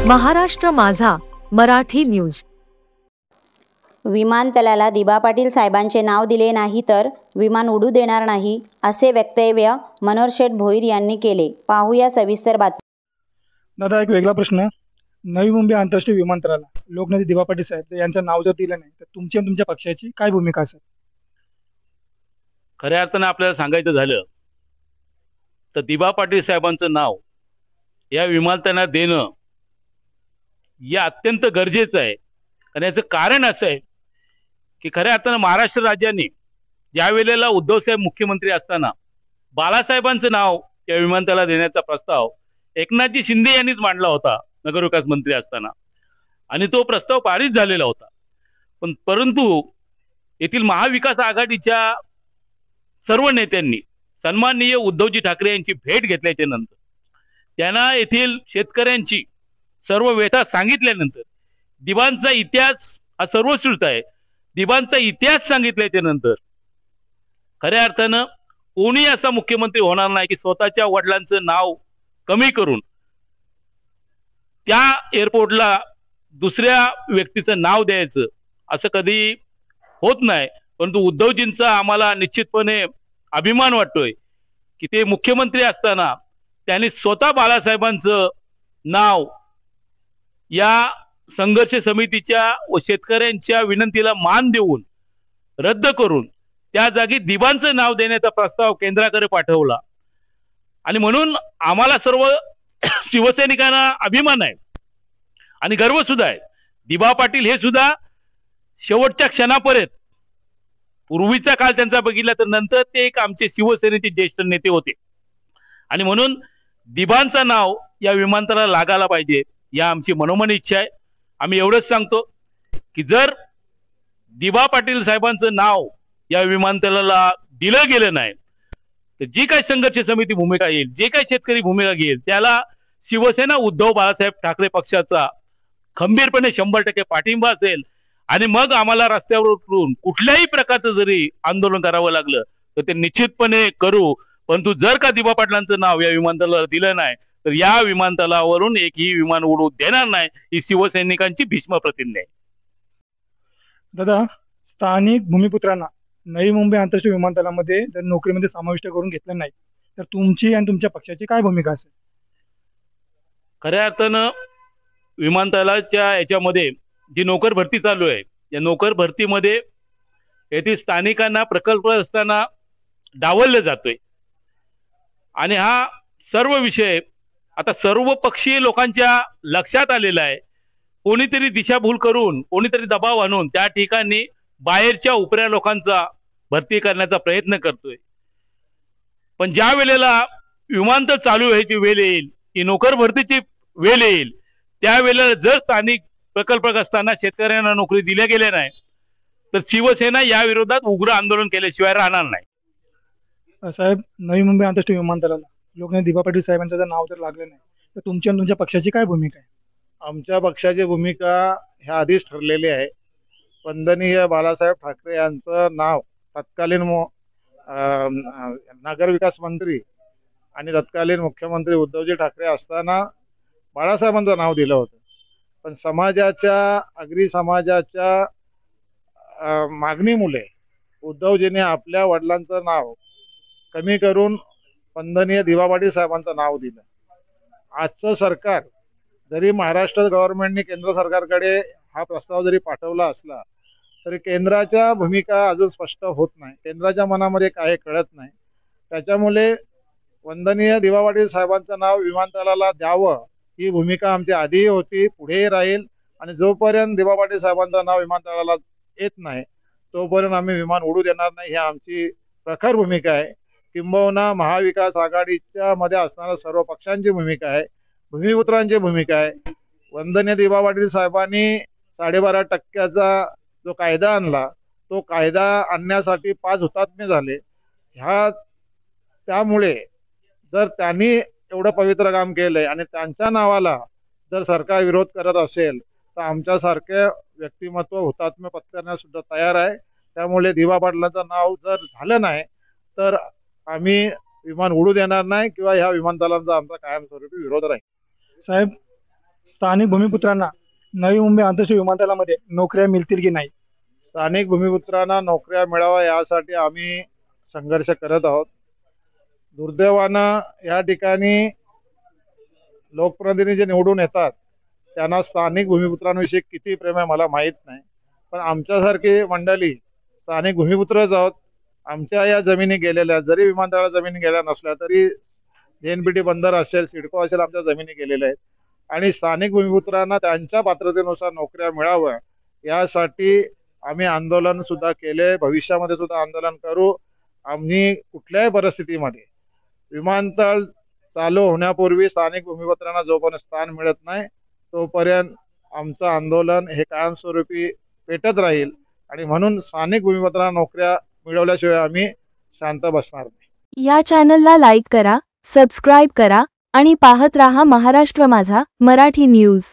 महाराष्ट्र माझा मराठी न्यूज। विमानतळाला दिबा पाटील साहेबांचे नाव दिले नाही तर विमान उडू देणार नाही, असे वक्तव्य मनोहर शेठ भोईर यांनी केले। पाहूया सविस्तर बातमी। दादा, एक वेगळा प्रश्न। नवी मुंबई आंतरराष्ट्रीय विमानतळाला लोकनेते दिबा पाटील साहेब यांचं नाव जर दिलं नाही तर तुमची आणि तुमच्या पक्षाची काय भूमिका असेल? खऱ्या अर्थाने आपल्याला सांगायचं झालं तर दिबा पाटील साहेबांचं नाव या विमानतळाला देणं हे अत्यंत गरजेचं आहे। आणि याचं कारण असं आहे की खऱ्या अर्थानं महाराष्ट्र राज्याने ज्या वेळेला उद्धव साहेब मुख्यमंत्री असताना बाळासाहेबांचं नाव या विमानतळाला देण्याचा प्रस्ताव एकनाथजी शिंदे यांनीच मांडला होता नगरविकास मंत्री असताना, आणि तो प्रस्ताव पारित झालेला होता। परंतु येथील महाविकास आघाडीच्या सर्व नेत्यांनी सन्माननीय उद्धवजी ठाकरे यांची भेट घेतल्याच्या नंतर, त्यांना येथील शेतकऱ्यांची सर्व व्यथा सांगितल्यानंतर, दिबांचा इतिहास हा सर्वश्रुत आहे, दिबांचा इतिहास सांगितल्याच्या नंतर खऱ्या अर्थानं कोणी असा मुख्यमंत्री होणार नाही की स्वतःच्या वडिलांचं नाव कमी करून त्या एअरपोर्टला दुसऱ्या व्यक्तीचं नाव द्यायचं, असं कधी होत नाही। परंतु उद्धवजींचा आम्हाला निश्चितपणे अभिमान वाटतोय की ते मुख्यमंत्री असताना त्यांनी स्वतः बाळासाहेबांचं नाव या संघर्ष समितीच्या व शेतकऱ्यांच्या विनंतीला मान देऊन रद्द करून त्या जागी दिबांचं नाव देण्याचा प्रस्ताव केंद्राकडे पाठवला। आणि म्हणून आम्हाला सर्व शिवसैनिकांना अभिमान आहे आणि गर्व सुद्धा आहे। दिबा पाटील हे सुद्धा शेवटच्या क्षणापर्यंत, पूर्वीचा काळ त्यांचा बघितला तर नंतर ते एक आमचे शिवसेनेचे ज्येष्ठ नेते होते, आणि म्हणून दिबांचं नाव या विमानतळाला लागायला पाहिजे या आमची मनोमन इच्छा आहे। आम्ही एवढंच सांगतो की जर दिबा पाटील साहेबांचं नाव या विमानतळाला दिलं गेलं नाही तर जी काही संघर्ष समिती भूमिका येईल, जे काही शेतकरी भूमिका घेईल, त्याला शिवसेना उद्धव बाळासाहेब ठाकरे पक्षाचा खंबीरपणे 100% पाठिंबा असेल। आणि मग आम्हाला रस्त्यावर उतरून कुठल्याही प्रकारचं जरी आंदोलन करावं लागलं तर ते निश्चितपणे करू। परंतु जर का दिबा पाटलांचं नाव या विमानतळाला दिलं नाही तर या विमानतळावरून एकही विमान उडू देणार नाही, ही शिवसैनिकांची भीष्म प्रतिज्ञा आहे। दादा, स्थानिक भूमिपुत्रांना नवी मुंबई आंतरराष्ट्रीय विमानतळामध्ये जर नोकरीमध्ये समाविष्ट करून घेतलं नाही तर तुमची आणि तुमच्या पक्षाची काय भूमिका असेल? खऱ्या अर्थानं विमानतळाच्या याच्यामध्ये जी नोकर भरती चालू आहे, या नोकर भरतीमध्ये येथील स्थानिकांना प्रकल्प असताना डावललं जातोय। आणि हा सर्व विषय आता सर्व पक्षीय लोकांच्या लक्षात आलेला आहे। कोणीतरी दिशाभूल करून, कोणीतरी दबाव आणून त्या ठिकाणी बाहेरच्या उपऱ्या लोकांचा भरती करण्याचा प्रयत्न करतोय। पण ज्या वेळेला विमानतळ चालू व्हायची वेळ येईल, की नोकर भरतीची वेळ येईल, त्यावेळेला जर स्थानिक प्रकल्पक असताना शेतकऱ्यांना नोकरी दिल्या गेल्या नाही तर शिवसेना या विरोधात उग्र आंदोलन केल्याशिवाय राहणार नाही। साहेब, नवी मुंबई आंतरराष्ट्रीय विमानतळाला लोकनेते दिबा पाटील साहेबांचं जर नाव जर लागलं नाही तर तुमची आणि तुमच्या पक्षाची काय भूमिका आहे? आमच्या पक्षाची भूमिका ह्या आधीच ठरलेली आहे। वंदनीय बाळासाहेब ठाकरे यांचं नाव तत्कालीन नगरविकास मंत्री आणि तत्कालीन मुख्यमंत्री उद्धवजी ठाकरे असताना बाळासाहेबांचं नाव दिलं होतं। पण समाजाच्या, अग्री समाजाच्या मागणीमुळे उद्धवजीने आपल्या वडिलांचं नाव कमी करून वंदनीय दिबा पाटील साहेबांचं नाव दिलं। आजचं सरकार जरी महाराष्ट्र गव्हर्नमेंटने केंद्र सरकारकडे हा प्रस्ताव जरी पाठवला असला तरी केंद्राच्या भूमिका अजून स्पष्ट होत नाही, केंद्राच्या मनामध्ये काय कळत नाही। त्याच्यामुळे वंदनीय दिबा पाटील साहेबांचं नाव विमानतळाला द्यावं ही भूमिका आमची आधीही होती, पुढेही राहील। आणि जोपर्यंत दिबा पाटील साहेबांचं नाव विमानतळाला येत नाही तोपर्यंत आम्ही विमान उडू देणार नाही, ही आमची प्रखर भूमिका आहे। किंबहुना महाविकास आघाडीच्या मध्ये असणाऱ्या सर्व पक्षांची भूमिका आहे, भूमिपुत्रांची भूमिका आहे। वंदनीय दिबा पाटील साहेबांनी 12.5% जो कायदा आणला, तो कायदा आणण्यासाठी 5 हुतात्मे झाले। त्यामुळे जर त्यांनी एवढं पवित्र काम केलंय आणि त्यांच्या नावाला जर सरकार विरोध करत असेल तर आमच्यासारखे व्यक्तिमत्व हुतात्मे पत्करण्यास सुद्धा तयार आहे। त्यामुळे दिबा पाटलांचं नाव जर झालं नाही तर आम्ही विमान उडू देणार नाही किंवा ह्या विमानतळांचा आमचा कायमस्वरूपी विरोध राहील। साहेब, स्थानिक भूमिपुत्रांना नवी मुंबई आंतरराष्ट्रीय विमानतळामध्ये नोकऱ्या मिळतील की नाही? स्थानिक भूमिपुत्रांना नोकऱ्या मिळाव्या यासाठी आम्ही संघर्ष करत आहोत. दुर्दैवानं या ठिकाणी लोकप्रतिनिधी जे निवडून येतात त्यांना स्थानिक भूमिपुत्रांविषयी किती प्रेम आहे मला माहीत नाही, पण आमच्यासारखी मंडळी स्थानिक भूमिपुत्रच आहोत. आमच्या या जमिनी गेलेल्या आहेत, जरी विमानतळाला जमिनी गेल्या नसल्या तरी JNPT बंदर असेल, सिडको असेल, आमच्या जमिनी गेलेल्या आहेत. आणि स्थानिक भूमिपुत्रांना त्यांच्या पात्रतेनुसार नोकऱ्या मिळाव्या यासाठी आम्ही आंदोलन सुद्धा केले, भविष्यामध्ये सुद्धा आंदोलन करू. आम्ही कुठल्याही परिस्थितीमध्ये विमानतळ चालू होण्यापूर्वी स्थानिक भूमिपुत्रांना जोपर्यंत स्थान मिळत नाही तोपर्यंत आमचं आंदोलन हे कायमस्वरूपी पेटत राहील. आणि म्हणून स्थानिक भूमिपुत्रांना नोकऱ्या मिळवल्याशिवाय आम्ही शांत बसणार नाही. या चॅनलला लाईक करा, सबस्क्राईब करा आणि पाहत रहा महाराष्ट्र माझा मराठी न्यूज.